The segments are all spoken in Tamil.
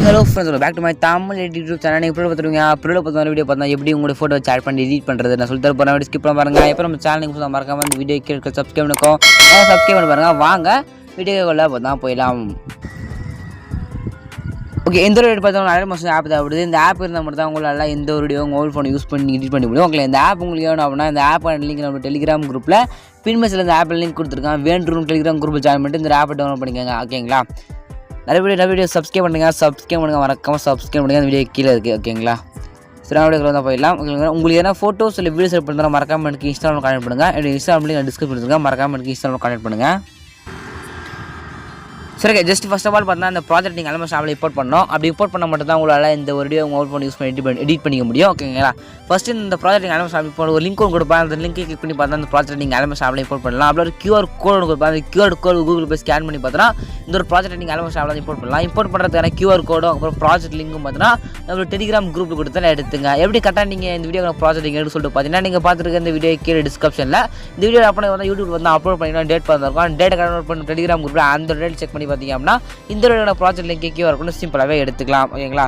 Hello friends, welcome back to my Tamil YouTube channel. நீங்கள் இப்போ பார்த்துருவீங்க அப்புறம் பார்த்து வீடியோ பார்த்தா எப்படி உங்களோட ஃபோட்டோ வச்சு ஆட் பண்ணி எடிட் பண்ணுறது நான் சொல்லி தர போகிறேன். ஸ்கிப் பண்ண பாருங்க. இப்போ நம்ம சேனலுக்கு புதுசாக மறக்காம இந்த வீடியோ கீழே சப்ஸ்கிரைப் பண்ணிக்கோ. சப்ஸ்கிரைப் பண்ணி பாருங்க. வாங்க வீடியோக்குள்ளே பார்த்தா போயிடலாம். ஓகே, எந்த ஒரு வீடியோ பார்த்தாலும் நிறைய மாதம் ஆப் தேவைப்படுது. இந்த ஆப் இருந்தால் மட்டும் தான் உங்களால் எந்த ஒரு வீடியோ மொபைல் ஃபோன் யூஸ் பண்ணி எடிட் பண்ணி முடியும். ஓகே, இந்த ஆப் உங்களுக்கு வேணும் அப்படின்னா இந்த ஆப் லிங்க் நம்ம டெலிகிராம் குரூப்பில் பின்மேஸில் இந்த ஆப் லிங்க் கொடுத்துருக்கான். வேணும் டெலிகிராம் குரூப்பில் ஜாயின் பண்ணிட்டு இந்த ஆப்பை டவுன்லோட் பண்ணிக்கோங்க. ஓகேங்களா, நிறைய வீடியோ சப்ஸ்கிரைப் பண்ணுங்கள் மறக்காமல் சப்ஸ்கிரைப் பண்ணுங்கள். அந்த வீடியோ கீழே இருக்குது. ஓகேங்களா, சரி வீடியோ தான் போயிடலாம். உங்களுக்கு எதனா ஃபோட்டோஸ் இல்லை வீடியோஸ் பண்ணுறதா மறக்காமல் எனக்கு இன்ஸ்டாகிராம் கான்டெக்ட் பண்ணுங்கள். என்னோட இன்ஸ்டாகிராம் நான் டிஸ்கிரிப்ஷன் பண்ணிருக்கேன். மறக்காமல் எனக்கு இன்ஸ்டாகிராம் கான்டெக்ட் பண்ணுங்கள். சரி, ஜஸ்ட் ஃபர்ஸ்ட் ஆஃப் ஆல் பார்த்தா அந்த ப்ராஜெக்ட் நீங்கள் எல்லாமே ஷாப்பில் இம்போர்ட் பண்ணணும். அப்படி இம்போர்ட் பண்ண மட்டும் தான் உங்களால் இந்த ஒரு வீடியோ மொபைல் ஃபோன் யூஸ் பண்ணி எடிட் பண்ணிக்க முடியும். ஓகேங்களா, ஃபஸ்ட்டு இந்த ப்ராஜெக்ட் நீங்கள் எல்லாமே ஷாப்பில் இப்போ ஒரு லிங்க் ஒன்று கொடுப்பேன். அந்த லிங்க் கிளிக் பண்ணி பார்த்தா அந்த ப்ராஜெக்ட் நீங்கள் எல்லாமே ஷாப்பில் இம்போர்ட் பண்ணலாம். அப்படி ஒரு QR கோட் ஒன்று கொடுப்பேன். அந்த QR கோட் கூகுள் போய் ஸ்கேன் பண்ணி பார்த்தா இந்த ஒரு ப்ராஜெக்ட் நீங்கள் எல்லாமே ஷாப்பில் இம்போர்ட் பண்ணலாம். இம்போர்ட் பண்ணுறதுக்கான QR கோடும் அப்புறம் ப்ராஜெக்ட் லிங்க்கும் பார்த்தீங்கன்னா நம்ம டெலிகிராம் குரூப்பில் கொடுத்தா எடுத்துங்க. எப்படி கரெக்டாக நீங்கள் இந்த வீடியோ ப்ராஜெக்ட் எடுத்து சொல்லிட்டு பார்த்தீங்கன்னா நீங்கள் பார்த்துருக்க இந்த வீடியோ கீழே டிஸ்கிரிப்ஷனில் இந்த வீடியோ அப்போ வந்து யூடியூப் வந்து அப்லோட் பண்ணிங்கன்னா டேட் பார்த்துருக்கோம். டேட்டை கன்வெர்ட் பண்ணி டெலிகிராம் குரூப்பில் அந்த டேட் செக் பண்ணி பார்த்தீங்க அப்படின்னா இந்த வீடியோட ப்ராஜெக்ட் லிங்க் கீழே இருக்குன்னு சிம்பிளாகவே எடுத்துக்கலாம். ஓகேங்களா,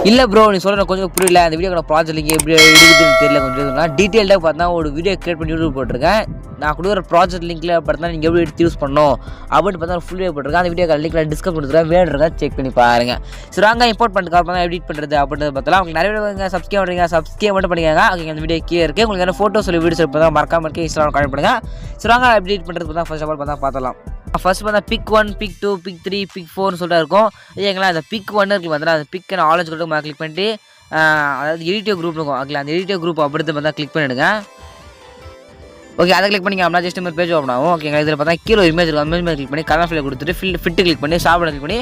இல்லை ப்ரோ நீ சொல்கிற கொஞ்சம் புரியல, அந்த வீடியோட ப்ராஜெக்ட் லிங்க் எப்படி எடுக்குதுன்னு தெரியல. கொஞ்சம் டீட்டெயில்டாக பார்த்தா ஒரு வீடியோ கிரியேட் பண்ணி யூடியூப் போட்டிருக்கேன். நான் கொடுக்குற ப்ராஜெக்ட் லிங்க்கில் பார்த்தா நீங்கள் எப்படி எடுத்து யூஸ் பண்ணணும் அப்படின்னு பார்த்தா ஃபுல் வீடியோ போட்டிருக்கேன். அந்த வீடியோ லிங்க்கில் டிஸ்கஸ் கொடுத்துருக்கேன். வேணுங்க செக் பண்ணி பாருங்கள். சரி, அங்கே இம்போர்ட் பண்ணிட்டு அப்புறம் எடிட் பண்ணுறது அப்படின்றது பார்த்தலாம். உங்களுக்கு நிறைய வீடியோ சப்ஸ்கிரைப் மட்டும் பண்ணிக்கோங்க. ஓகே, அந்த வீடியோ கீழே இருக்குது. உங்களுக்கு என்ன ஃபோட்டோஸ் இல்லை வீடியோஸ் பார்த்தா மறக்காம இருக்கு இன்ஸ்டாகிராம் கான்டெக்ட் பண்ணுங்கள். சரி, அங்கே எடிட் பண்ணுறது பார்த்தா ஃபர்ஸ்ட் ஆஃப் ஆல் பார்த்தா பார்த்துலாம். ஃபர்ஸ்ட் பார்த்தா பிக் 1 பிக் 2 பிக் 3 பிக் 4 சொல்லிட்டு இருக்கும். ஓகேங்களா, அந்த பிக் 1 இருக்குது பார்த்தா அந்த பிக் ஆலோஜ் கொடுத்து கிளிக் பண்ணிட்டு அதாவது எடிட்டிவ் குரூப் இருக்கும். ஓகே, அந்த எடிட்டிவ் குரூப் அப்படி பார்த்தா கிளிக் பண்ணிவிடுங்க. ஓகே, அதை கிளிக் பண்ணிங்க அப்படின்னா ஜஸ்ட் மாதிரி பேஜ் ஓப்பன் ஆகும். ஓகேங்களா, இதில் பார்த்தா கீழே இமேஜ் இருக்கும். அந்த இமேஜ் கிளிக் பண்ணி கலர் ஃபில் கொடுத்துட்டு ஃபிட்டு கிளிக் பண்ணி ஷாப்பில் கிளிக் பண்ணி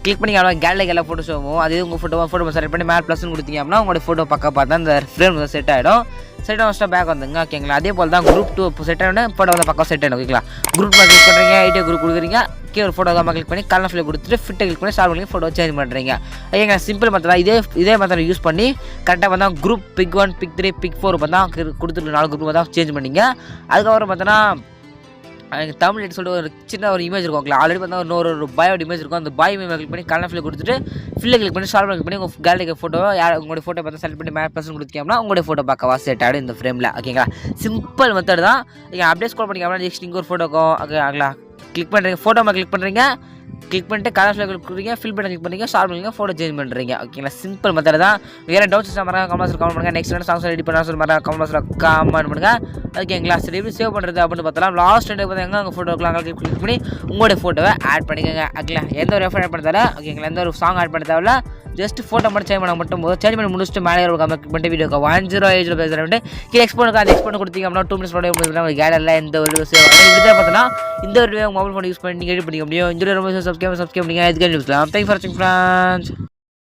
கிளிக் பண்ணி அப்படின்னா கேலரிக்கு எல்லா ஃபோட்டோஸ் ஆகும். அதே உங்கள் ஃபோட்டோ செலக்ட் பண்ணி மேலே ப்ளஸ்ன்னு கொடுத்தீங்க அப்படின்னா உங்களோட ஃபோட்டோ பக்கம் பார்த்தா அந்த ஃப்ரேம் வந்து செட் ஆகிடும். செட் ஆகிடும் பேக் வந்துங்க. ஓகேங்களா, அதே போல் தான் குரூப் 2 செட் ஆகிடும். ஃபோட்டோ வந்து பக்கம் செட் ஆகிடும். ஓகேங்களா, குரூப் கிளிக் பண்ணுறீங்க, ஐடியா குரூப் கொடுக்குறீங்க, கீழே ஒரு ஃபோட்டோ தான் கிளிக் பண்ணி கலர் ஃபில் கொடுத்துட்டு ஃபிட்டை கிளிக் பண்ணி ஷார்ப் பண்ணி ஃபோட்டோ சேஞ்ச் பண்ணுறீங்க. ஓகேங்களா, சிம்பிள் மெத்தட். இதே மெத்தட் யூஸ் பண்ணி கரெக்டாக பார்த்தா குரூப் பிக் 1 பிக் 3 பிக் 4 பார்த்தா கொடுத்துட்டு 4 குரூப் தான் சேஞ்ச் பண்ணிங்க. அதுக்கப்புறம் பார்த்தோன்னா எனக்கு தமிழ் எடுத்து சொல்லிட்டு ஒரு சின்ன ஒரு இமேஜ் இருக்கும். ஆல்ரெடி பார்த்தா ஒரு பாயோட இமேஜ் இருக்கும். அந்த பாய் இமேஜ் கிளிக் பண்ணி கலர் ஃபில் கொடுத்துட்டு ஃபில்லை கிளிக் பண்ணி ஷார்ப் கிளிக் பண்ணி உங்கள் கேலரிக்கு ஃபோட்டோவை உங்களுடைய ஃபோட்டோ பார்த்தா செலக்ட் பண்ணி மேலே ப்ளஸ் கொடுத்தீங்கன்னா உங்களுடைய ஃபோட்டோ பார்க்கவா செட் ஆகிடும் இந்த ஃப்ரேமில். ஓகேங்களா, சிம்பிள் மெத்தட் தான். நீங்கள் அப்படியே ஸ்க்ரோல் பண்ணிங்கன்னா நெக்ஸ்ட் இங்கே ஒரு ஃபோட்டோக்கும் ஓகேங்களா கிளிக் பண்ணுறீங்க. ஃபோட்டோ கிளிக் பண்ணுறீங்க, கிளிக் பண்ணிட்டு கலர் ஃபில் கிளிக் பண்ணுறீங்க, ஃபில் பண்ணி கிளிக் பண்ணுறீங்க, ஷார்ப் பண்ணிங்க, ஃபோட்டோ சேஞ்ச் பண்ணுறீங்க. ஓகேங்களா, சிம்பிள் மெத்தட் தான். வேறு டவுட்ஸ் மறக்காம கமெண்ட்ஸ் பண்ணுங்கள். நெக்ஸ்ட் என்ன சாங்ஸ் ரெடி பண்ண சொல்லி கமெண்ட்ஸில் கமெண்ட் பண்ணுங்கள். ஓகேங்களா, சரி எப்படி சேவ் பண்ணுறது அப்படின்னு பார்த்தலாம். லாஸ்ட் டைம் பார்த்தீங்கன்னா உங்கள் ஃபோட்டோக்கெலாம் கிளிக் பண்ணி உங்களுடைய ஃபோட்டோவை ஆட் பண்ணிக்கோங்க. ஓகேங்களா, எந்த ஒரு எஃபர்ட் ஆட் பண்ண தேவை. ஓகேங்களா, எந்த ஒரு சாங் ஆட் பண்ண தேவையில்ல. ஜஸ்ட் ஃபோட்டோ மட்டும் சேஞ்ச் பண்ண மட்டும் போதும். சேஞ்ச் பண்ணி முடிச்சுட்டு மேலே கிளிக் பண்ணிட்டு வீடியோக்கு 1080 பேசுகிறேன் கீழே எக்ஸ்போர்ட் அது எக்ஸ்போர்ட் கொடுத்தீங்க அப்படின்னா 2 மினிட்ஸ் முடியும். கேலரில் எந்த ஒரு சேவ் இப்படி தான் பார்த்தோன்னா இந்த ஒரு மொபைல் ஃபோன் யூஸ் பண்ணி நீங்கள் எடிட் பண்ணிக்க முடியும். இந்த ரொம்ப சப்ஸ்கிரைப் பண்ணிங்க. இதுக்கு யூஸ் பண்ணலாம். தேங்க்ஸ் ஃபார் வாட்சிங் ஃப்ரெண்ட்ஸ்.